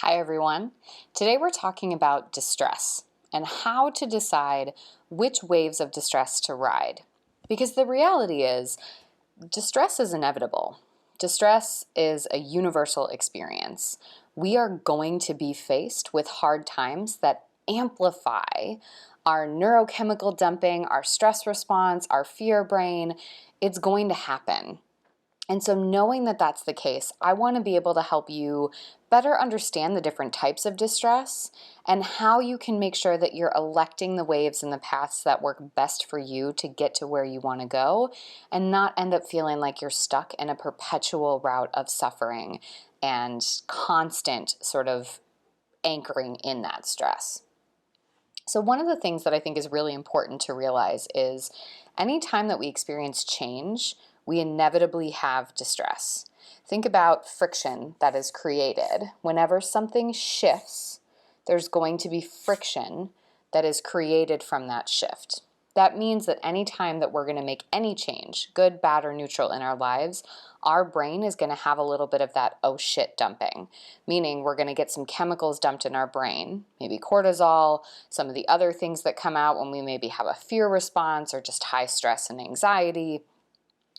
Hi everyone. Today we're talking about distress and how to decide which waves of distress to ride. Because the reality is, distress is inevitable. Distress is a universal experience. We are going to be faced with hard times that amplify our neurochemical dumping, our stress response, our fear brain. It's going to happen. And so knowing that that's the case, I want to be able to help you better understand the different types of distress and how you can make sure that you're electing the waves and the paths that work best for you to get to where you want to go and not end up feeling like you're stuck in a perpetual route of suffering and constant sort of anchoring in that stress. So one of the things that I think is really important to realize is anytime that we experience change, we inevitably have distress. Think about friction that is created. Whenever something shifts, there's going to be friction that is created from that shift. That means that any time that we're going to make any change, good, bad, or neutral in our lives, our brain is going to have a little bit of that oh shit dumping, meaning we're going to get some chemicals dumped in our brain, maybe cortisol, some of the other things that come out when we maybe have a fear response or just high stress and anxiety.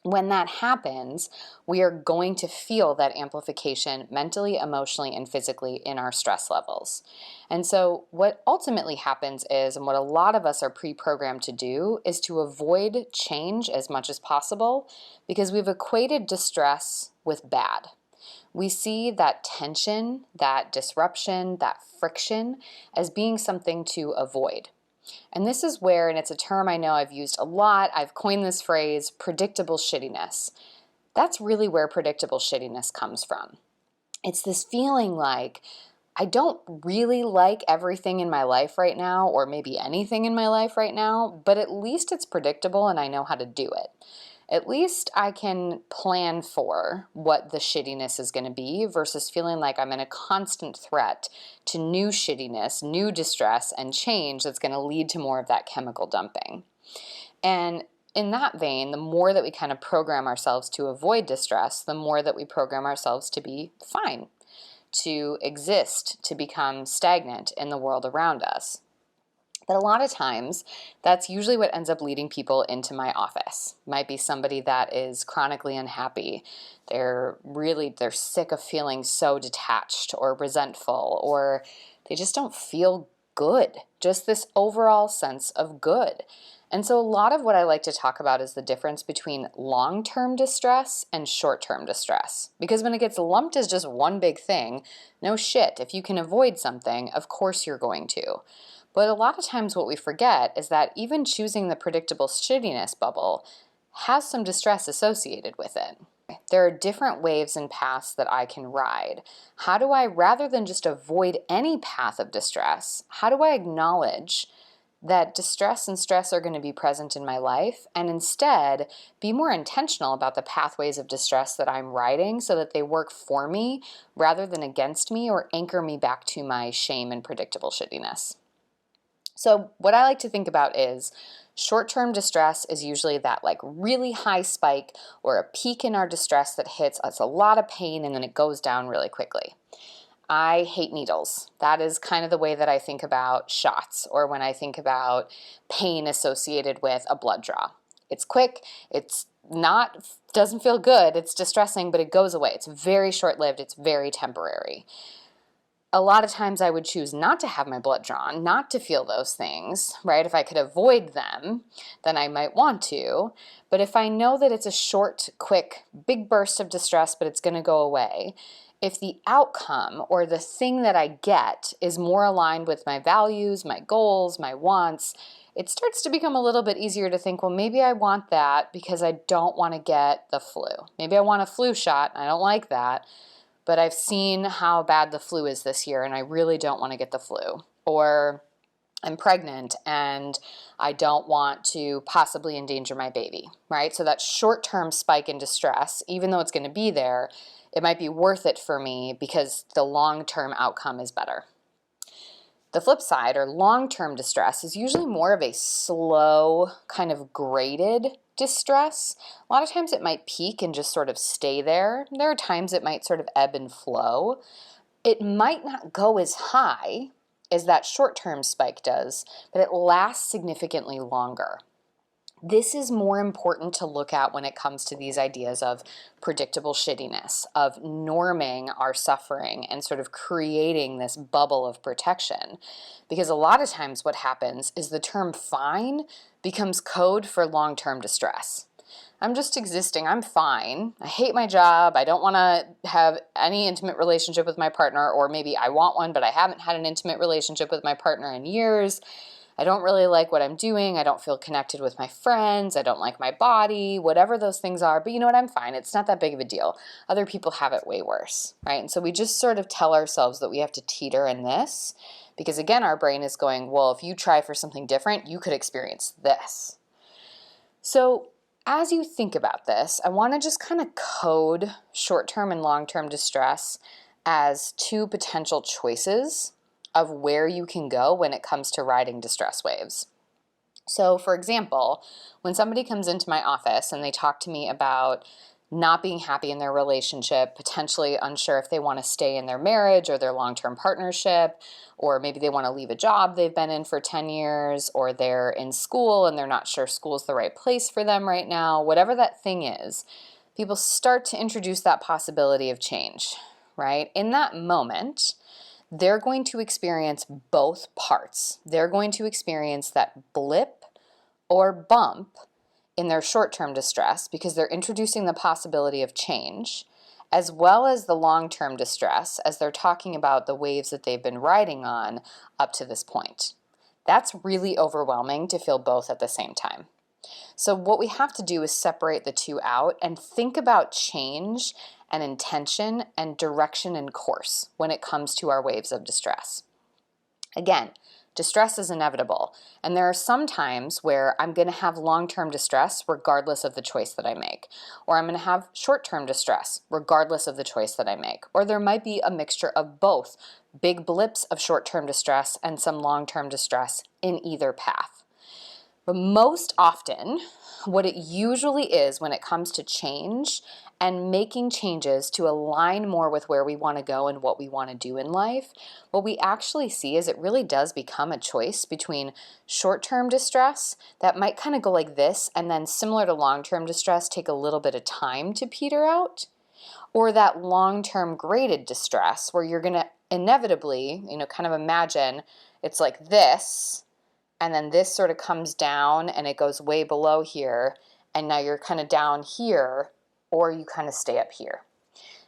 When that happens, we are going to feel that amplification mentally, emotionally, and physically in our stress levels. And so what ultimately happens is, and what a lot of us are pre-programmed to do, is to avoid change as much as possible because we've equated distress with bad. We see that tension, that disruption, that friction as being something to avoid. And this is where, and it's a term I know I've used a lot, I've coined this phrase, predictable shittiness. That's really where predictable shittiness comes from. It's this feeling like I don't really like everything in my life right now, or maybe anything in my life right now, but at least it's predictable and I know how to do it. At least I can plan for what the shittiness is going to be versus feeling like I'm in a constant threat to new shittiness, new distress, and change that's going to lead to more of that chemical dumping. And in that vein, the more that we kind of program ourselves to avoid distress, the more that we program ourselves to be fine, to exist, to become stagnant in the world around us. But a lot of times, that's usually what ends up leading people into my office. Might be somebody that is chronically unhappy. They're sick of feeling so detached or resentful, or they just don't feel good. Just this overall sense of good. And so a lot of what I like to talk about is the difference between long-term distress and short-term distress. Because when it gets lumped as just one big thing, no shit, if you can avoid something, of course you're going to. But a lot of times what we forget is that even choosing the predictable shittiness bubble has some distress associated with it. There are different waves and paths that I can ride. How do I, rather than just avoid any path of distress, how do I acknowledge that distress and stress are going to be present in my life and instead be more intentional about the pathways of distress that I'm riding so that they work for me rather than against me or anchor me back to my shame and predictable shittiness? So what I like to think about is short-term distress is usually that like really high spike or a peak in our distress that hits us a lot of pain and then it goes down really quickly. I hate needles. That is kind of the way that I think about shots or when I think about pain associated with a blood draw. It's quick, doesn't feel good, it's distressing, but it goes away. It's very short-lived, it's very temporary. A lot of times I would choose not to have my blood drawn, not to feel those things, right? If I could avoid them, then I might want to. But if I know that it's a short, quick, big burst of distress, but it's going to go away, if the outcome or the thing that I get is more aligned with my values, my goals, my wants, it starts to become a little bit easier to think, well, maybe I want that because I don't want to get the flu. Maybe I want a flu shot. I don't like that. But I've seen how bad the flu is this year and I really don't want to get the flu. Or I'm pregnant and I don't want to possibly endanger my baby, right? So that short-term spike in distress, even though it's going to be there, it might be worth it for me because the long-term outcome is better. The flip side, or long-term distress, is usually more of a slow, kind of graded distress. A lot of times it might peak and just sort of stay there. There are times it might sort of ebb and flow. It might not go as high as that short-term spike does, but it lasts significantly longer. This is more important to look at when it comes to these ideas of predictable shittiness, of norming our suffering and sort of creating this bubble of protection. Because a lot of times what happens is the term fine becomes code for long-term distress. I'm just existing, I'm fine, I hate my job, I don't want to have any intimate relationship with my partner, or maybe I want one, but I haven't had an intimate relationship with my partner in years. I don't really like what I'm doing. I don't feel connected with my friends. I don't like my body, whatever those things are. But you know what? I'm fine. It's not that big of a deal. Other people have it way worse, right? And so we just sort of tell ourselves that we have to teeter in this because, again, our brain is going, well, if you try for something different, you could experience this. So as you think about this, I want to just kind of code short-term and long-term distress as two potential choices of where you can go when it comes to riding distress waves. So for example, when somebody comes into my office and they talk to me about not being happy in their relationship, potentially unsure if they want to stay in their marriage or their long-term partnership, or maybe they want to leave a job they've been in for 10 years, or they're in school and they're not sure school's the right place for them right now, whatever that thing is, people start to introduce that possibility of change, right? In that moment, they're going to experience both parts. They're going to experience that blip or bump in their short-term distress because they're introducing the possibility of change, as well as the long-term distress as they're talking about the waves that they've been riding on up to this point. That's really overwhelming to feel both at the same time. So what we have to do is separate the two out and think about change and intention and direction and course when it comes to our waves of distress. Again, distress is inevitable, and there are some times where I'm going to have long-term distress regardless of the choice that I make, or I'm going to have short-term distress regardless of the choice that I make, or there might be a mixture of both, big blips of short-term distress and some long-term distress in either path. But most often, what it usually is when it comes to change and making changes to align more with where we want to go and what we want to do in life, what we actually see is it really does become a choice between short-term distress that might kind of go like this, and then similar to long-term distress, take a little bit of time to peter out, or that long-term graded distress where you're going to inevitably, kind of imagine it's like this, and then this sort of comes down and it goes way below here, and now you're kind of down here, or you kind of stay up here.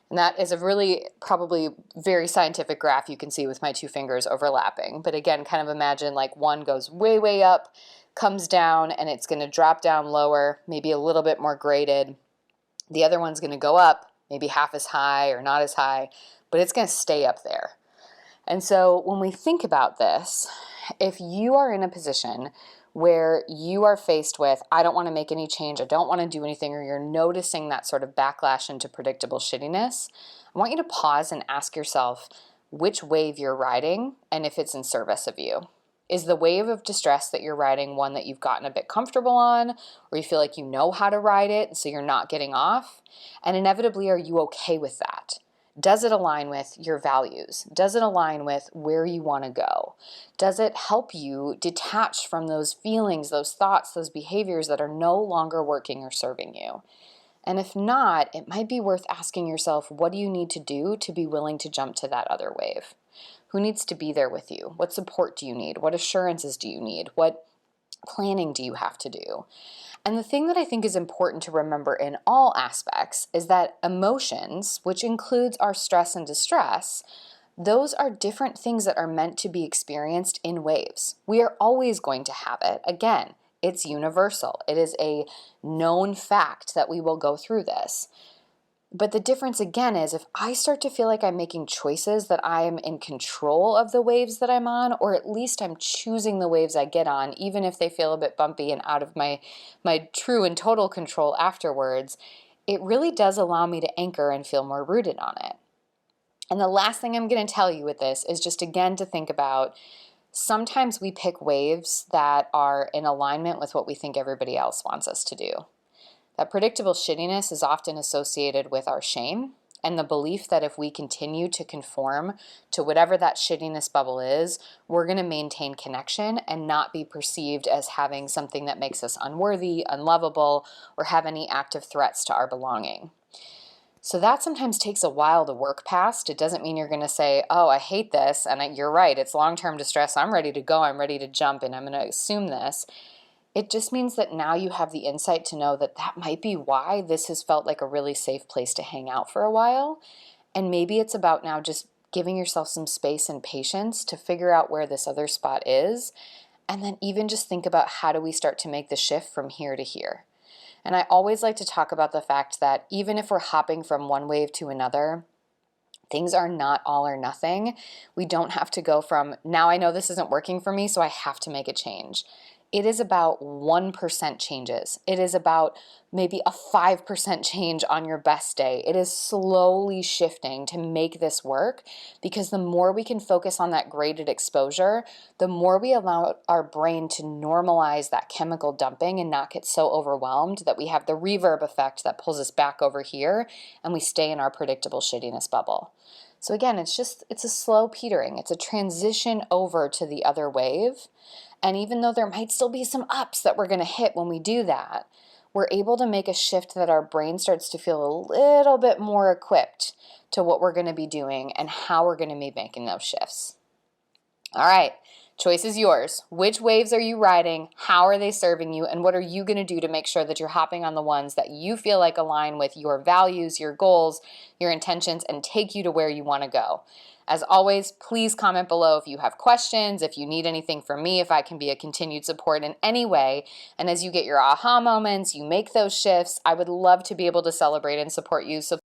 And that is a really probably very scientific graph you can see with my two fingers overlapping. But again, kind of imagine like one goes way, way up, comes down, and it's going to drop down lower, maybe a little bit more graded. The other one's going to go up, maybe half as high or not as high, but it's going to stay up there. And so when we think about this, if you are in a position where you are faced with, I don't want to make any change, I don't want to do anything, or you're noticing that sort of backlash into predictable shittiness, I want you to pause and ask yourself which wave you're riding and if it's in service of you. Is the wave of distress that you're riding one that you've gotten a bit comfortable on, or you feel like you know how to ride it, so you're not getting off? And inevitably, are you okay with that? Does it align with your values? Does it align with where you want to go? Does it help you detach from those feelings, those thoughts, those behaviors that are no longer working or serving you? And if not, it might be worth asking yourself, what do you need to do to be willing to jump to that other wave? Who needs to be there with you? What support do you need? What assurances do you need? What planning do you have to do? And the thing that I think is important to remember in all aspects is that emotions, which includes our stress and distress, those are different things that are meant to be experienced in waves. We are always going to have it. Again, it's universal. It is a known fact that we will go through this. But the difference again is if I start to feel like I'm making choices that I am in control of the waves that I'm on, or at least I'm choosing the waves I get on, even if they feel a bit bumpy and out of my true and total control afterwards, it really does allow me to anchor and feel more rooted on it. And the last thing I'm going to tell you with this is just again to think about sometimes we pick waves that are in alignment with what we think everybody else wants us to do. That predictable shittiness is often associated with our shame, and the belief that if we continue to conform to whatever that shittiness bubble is, we're going to maintain connection and not be perceived as having something that makes us unworthy, unlovable, or have any active threats to our belonging. So that sometimes takes a while to work past. It doesn't mean you're going to say, oh, I hate this, and you're right, it's long-term distress, I'm ready to go, I'm ready to jump, and I'm going to assume this. It just means that now you have the insight to know that that might be why this has felt like a really safe place to hang out for a while. And maybe it's about now just giving yourself some space and patience to figure out where this other spot is. And then even just think about, how do we start to make the shift from here to here? And I always like to talk about the fact that even if we're hopping from one wave to another, things are not all or nothing. We don't have to go from, now I know this isn't working for me, so I have to make a change. It is about 1% changes. It is about maybe a 5% change on your best day. It is slowly shifting to make this work, because the more we can focus on that graded exposure, the more we allow our brain to normalize that chemical dumping and not get so overwhelmed that we have the reverb effect that pulls us back over here and we stay in our predictable shittiness bubble. So again, it's a slow petering. It's a transition over to the other wave. And even though there might still be some ups that we're going to hit when we do that, we're able to make a shift that our brain starts to feel a little bit more equipped to what we're going to be doing and how we're going to be making those shifts. All right, choice is yours. Which waves are you riding? How are they serving you? And what are you going to do to make sure that you're hopping on the ones that you feel like align with your values, your goals, your intentions, and take you to where you want to go? As always, please comment below if you have questions, if you need anything from me, if I can be a continued support in any way. And as you get your aha moments, you make those shifts, I would love to be able to celebrate and support you. So